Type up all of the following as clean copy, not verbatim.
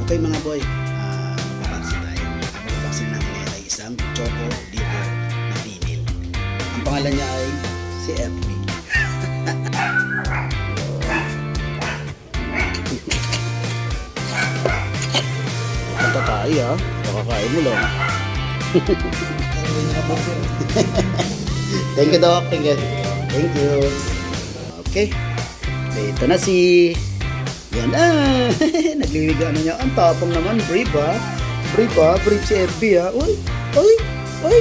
Okay mga boy, magpapaksin tayo. Ang magpapaksin natin ngayon ay isang choco liver na female. Ang pangalan niya ay si FB. Punta tayo ha, kakakain mo lang. Thank you Doc, thank you. Thank you. Okay, ito na si... Yan ah! Naglilig ano niya. Ang tapang naman. Brave ha. Brave ha. Brave si FB ha. Uy! Uy! Uy!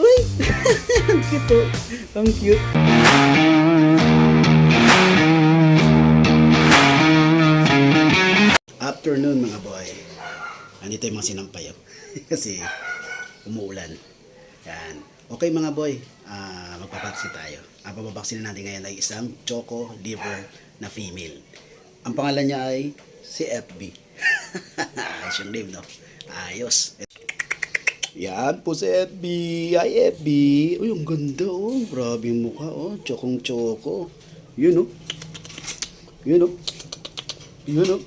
Uy! Ang cute oh. Ang cute. Afternoon mga boy. Andito yung mga sinampay oh. Kasi umuulan. Yan. Okay mga boy. Magpapaksin tayo. Ang papapaksin natin ngayon ay isang choco liver na female. Ang pangalan niya ay si FB. Ayos yung name, no? Ayos. Yan po si FB. Ay, FB. Uy, ang ganda, oh. Grabe yung mukha, oh. Chokong-choko. Yun, oh. Yun, oh. Yun, oh.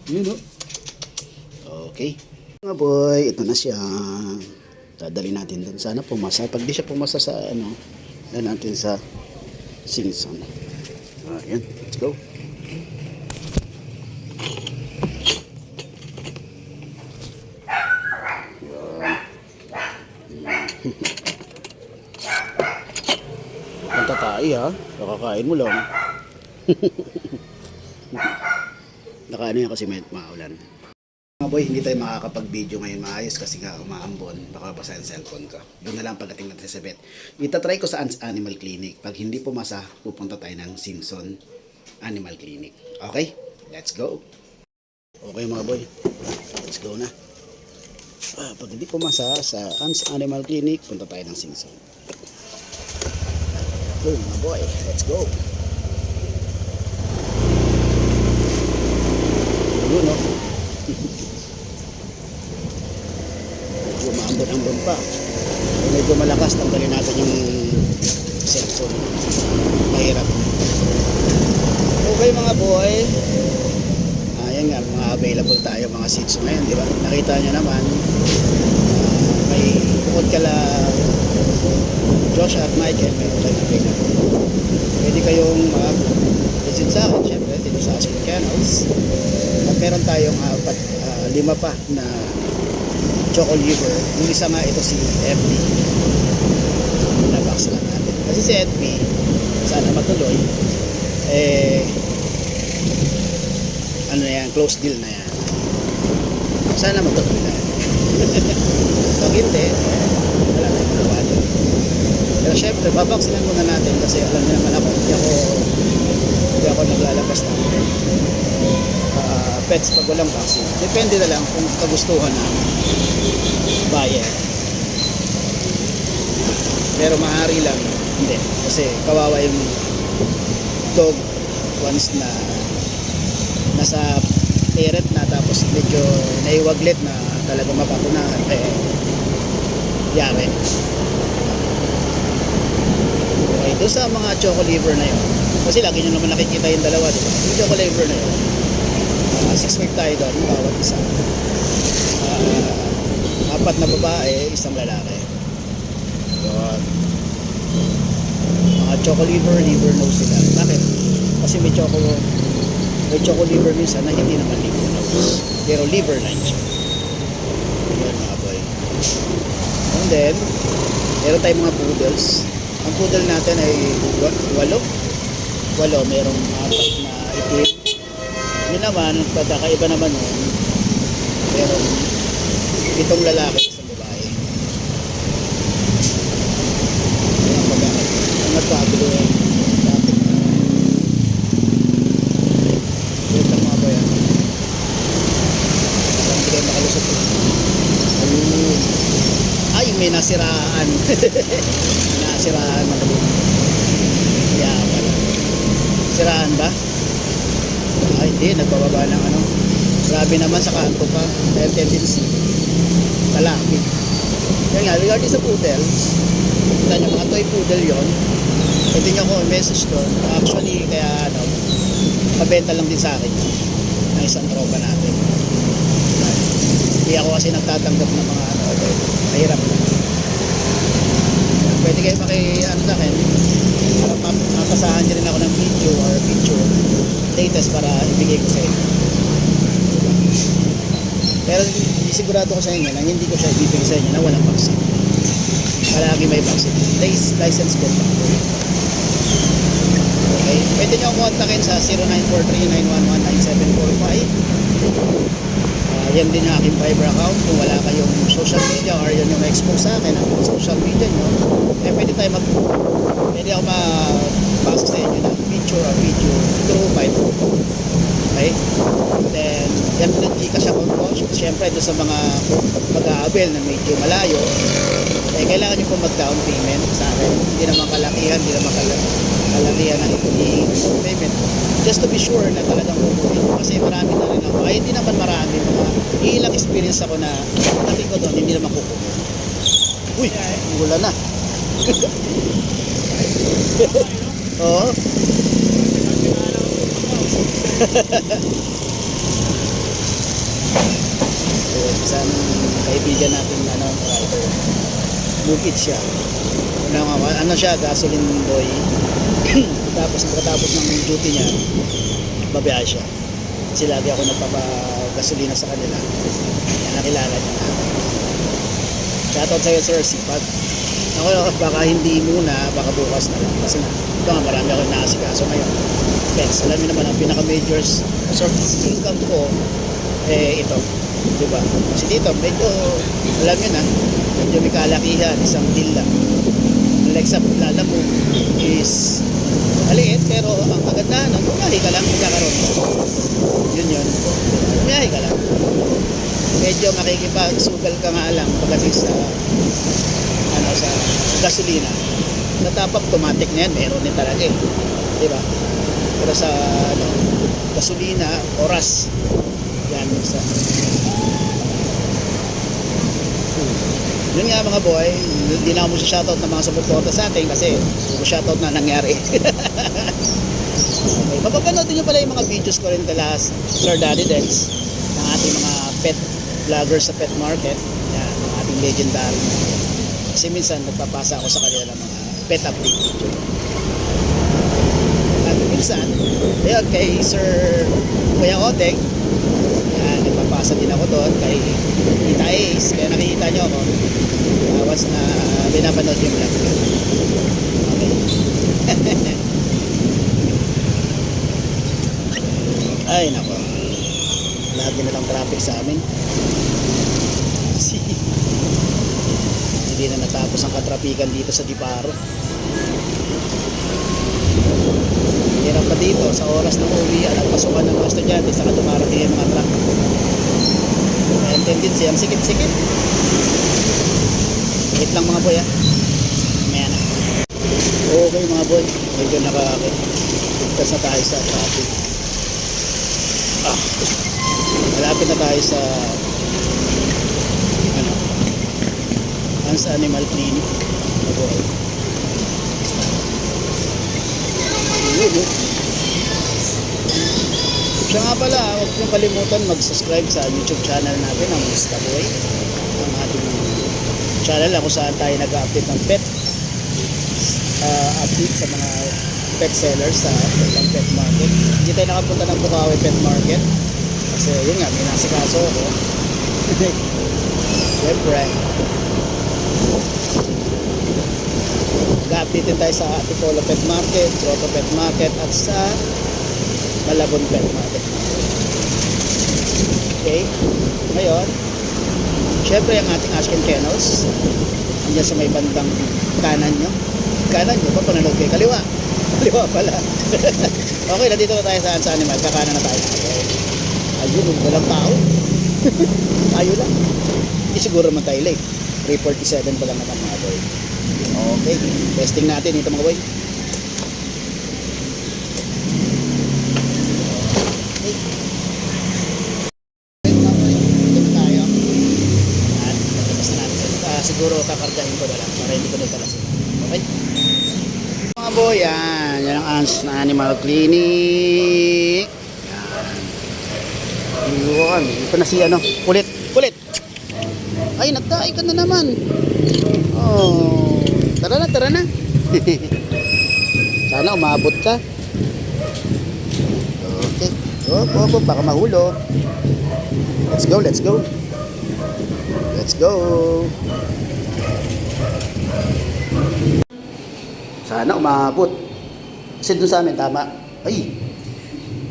Yun, oh. Okay. Mga boy, ito na siya. Dadali natin dun. Sana pumasa. Pag di siya pumasa sa, ano, dali natin sa singson. Ayan, let's go. Punta tayo ha, nakakain mo lang. Nakaano yan kasi may maulan. Mga boy, hindi tayo makakapag-video ngayon maayos kasi nga umaambon. Baka basa yung cellphone ko. Doon na lang pagdating natin sa vet. Itatry ko sa Animal Clinic. Pag hindi pumasa, pupunta tayo ng Simpson Animal Clinic. Okay? Let's go. Okay mga boy, let's go na. Pag hindi pumasa sa Animal Clinic, punta tayo ng Simpson. Okay mga boy, let's go. Yun no. Medyo maambon-ambon pa. Medyo malakas, tanggalin natin yung cellphone. Mahirap. Okay mga boy. Ayan nga, mga available tayo mga seats ngayon, di ba? Nakita nyo naman, may bukod kala Josh at Michael, meron tayo available. Pwede kayong mag-visit sa akin, syempre, dito sa Aspen Kennels. At meron tayong lima pa na choco liver. Yung isa nga ito si FB. Nabox lang natin. Kasi si FB, sana matuloy, ano na yan, close deal na yan. Sana matuloy na yan. Pag hindi, wala tayong magawa doon. Pero syempre, babaksinan muna natin kasi alam niyo naman ako, hindi ako naglalabas ng pets pag walang vaccine. Depende na lang kung kagustuhan ng buyer. Pero maaari lang, hindi. Kasi kawawa yung dog once na nasa parent na tapos medyo naiwaglit na talaga mapapunahan yari. Okay, doon sa mga choco liver na yun kasi lagi nyo naman nakikita yung dalawa, diba? Yung choco liver na yun 6 tayo doon bawat isa, 4 na babae, 1 lalaki. Yun. Mga choco liver nose sila. Bakit? Kasi may choco liver minsan na hindi naman liver nose, pero liver line siya. Yun mga boy. And then meron tayong mga poodles. Ang poodle natin ay 8. Merong 4 na itim. Yun naman, pagkakaiba naman yun, merong 7 lalaki sa babae. Ang nagpapilo yun. Ay, may nasiraan. Nasiraan. Yeah, pala. Siraan ba? Ay, hindi. Nagbababa ng ano. Grabe naman sa kanto pa. May tendency. Talapit. Yan nga, regarding sa poodles, kita nyo, mga toy poodle yon. Pwede nyo ako i-message doon. Actually, kaya ano, pabenta lang din sa akin ng isang tropa natin. Hindi ako kasi nagtatanggap ng mga ano, mahirap. Pwede kayo ano sa akin, para mapasahan nyo rin ako ng video or picture latest para ibigay ko sa inyo. Pero sigurado ko sa inyo na hindi ko siya ibibigay sa inyo na walang vaccine. Palagi may vaccine. License ko pa. Okay, pwede nyo akong kontakin sa 0943-911-9745. Yan din yung aking Viber account. Kung wala kayong social media or yun yung expose sa akin ang social media nyo, eh pwede ako mapasa sa inyo ng picture or video through Viber. Okay? Then, yan din ang Gcash account ko. Siyempre, doon sa mga mag-aabil na medyo malayo, eh kailangan nyo po mag-down payment sa akin. Hindi naman kalakihan, hindi naman kalakihan ang i-down payment. Just to be sure na talagang kukunin. Kasi marami na rin ako. Ay, hindi naman marami. Mga ilang experience ako na natin ko doon, hindi naman kukunin. Uy, wala na. Oo. Isang kaibigan natin driver. Bukid siya. Ano siya, gasoline boy. Tapos pagkatapos ng duty niya, babiyahe siya. Kasi lagi ako nagpapagasolina sa kanila. Kaya nakilala niya na. Shoutout sa'yo, sir, sipag. Ako, baka hindi muna, baka bukas na lang. Kasi nga, ito nga, marami ako naasikaso ngayon. Yes, alam niyo naman, ang pinaka-major source income ko, ito. Diba? Kasi dito, medyo, alam niyo na, medyo may kalakihan, isang deal lang. Like sa plana mo is maliit, pero ang kagandahan, bumiyahe ka lang, magkakaroon. Yun. Bumiyahe ka lang. Medyo makikipagsugal ka nga lang pagdating sa sa gasolina. Sa top automatic na yan, meron din talaga eh. Diba? Pero sa gasolina, oras. Yan sa yun nga mga boy, hindi na ako shoutout ng mga sumuporta sa atin kasi shoutout na nangyari. Okay, mapapanood nyo pala yung mga videos ko rin kala Sir Daddy Dex ng ating mga pet vloggers sa pet market. Yan, ang ating legendary. Kasi minsan nagpapasa ako sa kanila ng mga pet update video. At minsan, ayun, kay Sir Kuya Oteng, yan, nagpapasa din ako doon kay Tita Ace, kaya nakikita nyo ako once na pinapanood yung vlog. Okay. Ay nako, lagi na lang traffic sa amin. Hindi na natapos ang katrapikan dito sa Diparo. Hirap pa dito sa oras ng uwi at pasukan ng mga estudyante saka dumarating yung mga truck. May tendency ang sikip-sikip. Sikip lang mga boy Maya na. Okay mga boy, medyo nakakigtas na tayo sa traffic. Malapit na tayo sa Hans Animal Clinic. Siya nga pala, huwag niyong kalimutan mag-subscribe sa YouTube channel natin, ang Mr. Boy. Ang ating channel kung saan tayo nag-update ng pet update sa mga pet sellers sa pet market. Hindi tayo nakapunta ng Bukawi Pet Market kasi yun nga, may nasikaso ako. Siyempre, mag-update din tayo sa Antipolo Pet Market, Grotto Pet Market at sa Malabon Pet Market. Okay, ngayon syempre ang ating Ashken Kennels andyan sa may bandang kanan nyo pa, pananood kayo kaliwa pala. Okay, nandito na tayo sa animal, kakanan na tayo. Ayun, walang tao. Tayo lang, hindi siguro naman tayo late. 3:47 pa lang naman mga boy. Okay, testing natin ito mga boy. Siguro kakargahin ko na lang para hindi ko na italasin. Okay? Mga boy, yan ang Hans na Animal Clinic. Yan. Ito na si kulit. Kulit. Ay, nagtaay ka na naman. Oh, tara na, tara na. Sana umabot ka. Okay. Oh, baka mahulog. Let's go, let's go. Let's go. Sana umabot. Kasi dun sa amin, tama. Ay,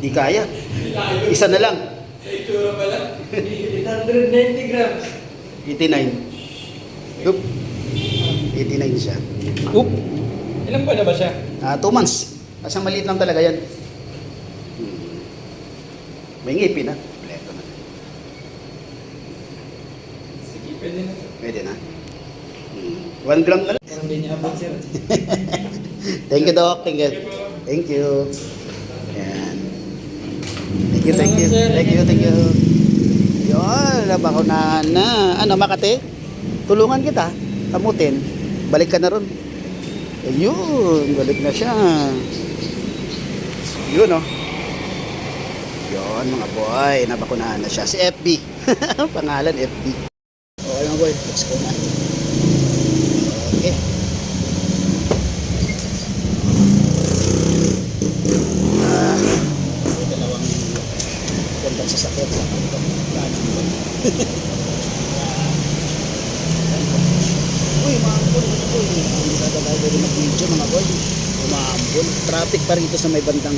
di kaya. Isa na lang. Sa itsura pala, 890 grams. 89. Oop. 89 siya. Oop. Ilang buwan na ba siya? 2 months. Kasi maliit lang talaga yan. May ngipin na. Kompleto na. Sige, pwede na. Pwede na. 1 gram na lang. Parang hindi niya abot, sir. Thank you, Doc. Thank you. Thank you. Yan. Thank you, thank you. Thank you, thank you. Yun, nabakunahan na. Ano, Makati? Tulungan kita. Kamutin. Balik ka na ron. Ayun, balik na siya. Yun, oh. Yun, mga boy. Nabakunahan na siya. Si FB. Pangalan, FB. Okay, mga boy. Let's go na. Okay. Dalawang gandang sasakyan sa kantong kanan. Uy, maambon. Uy, hindi ka talaga rin mag-video mga boy. Maambon. Traffic pa rito sa may bandang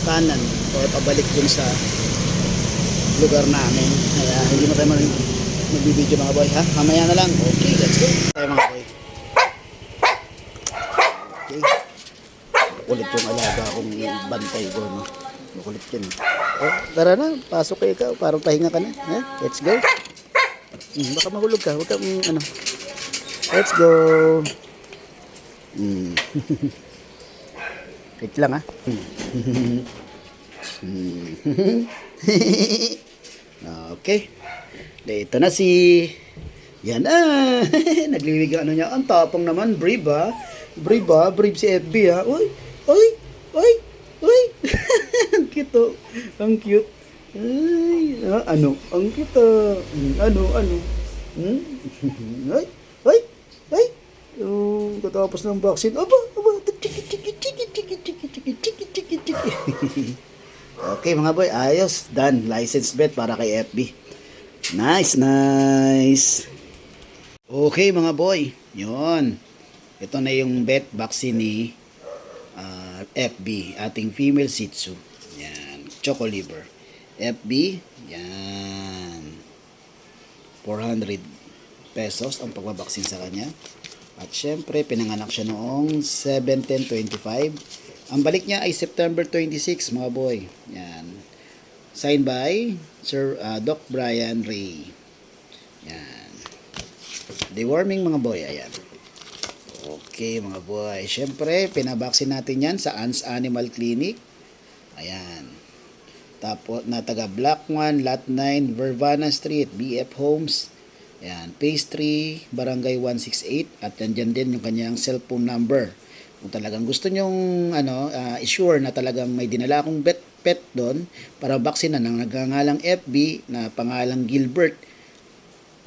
kanan o pabalik dun sa lugar namin. Kaya hindi mo tayo mag-video mga boy, ha? Mamaya na lang. Okay, let's go. Tayo mga boy. Okay. Kulit yung alaga akong bantay ko, no? Makulit yun. Oh, tara na, pasok kayo ka. Parang pahinga ka na. Eh? Let's go. Baka mahulog ka. Huwag kang, ano. Let's go. Wait lang, ha. Okay. Ito na si... Yan na. Nagliwig ang ano niya. Ang tapang naman. Brave, ha. Brave, ha. Brave si FB, ha. Uy. Uy. Uy. Uy. Ang cute, oh. Ang cute. Ay. Ano? Ang cute, Ano? Ay. Ay. Ay. Yung katapos ng vaccine. Aba. Okay, mga boy. Ayos. Done. License bet para kay FB. Nice. Okay, mga boy. Yun. Ito na yung bet vaccine ni FB. Ating female Shih Tzu. Yan. Choco liver. FB. Yan. 400 pesos ang pagbabaksin sa kanya. At syempre, pinanganak siya noong 7/10/25. Ang balik niya ay September 26, mga boy. Yan. Signed by Sir Doc Brian Ray. Yan. Deworming, mga boy. Ayan. Okay, mga boy. Syempre, pinabaksin natin yan sa Ans Animal Clinic. Ayan. Tapos, na taga Block 1, Lot 9, Vervana Street, BF Homes. Ayan. Phase 3, Barangay 168. At nandyan din yung kanyang cellphone number. Kung talagang gusto nyong i-sure na talagang may dinala akong pet doon para vaksinan ng nagngangalang FB na pangalang Gilbert.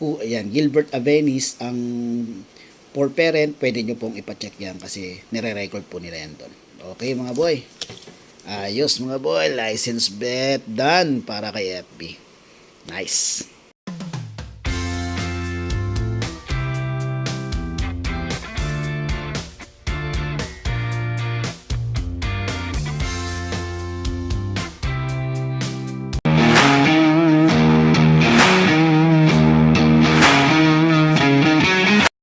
Ayan, Gilbert Avenis ang for parent, pwede nyo pong ipacheck yan kasi nire-record po nila yan doon. Okay, mga boy. Ayos, mga boy. License bet done para kay FB. Nice.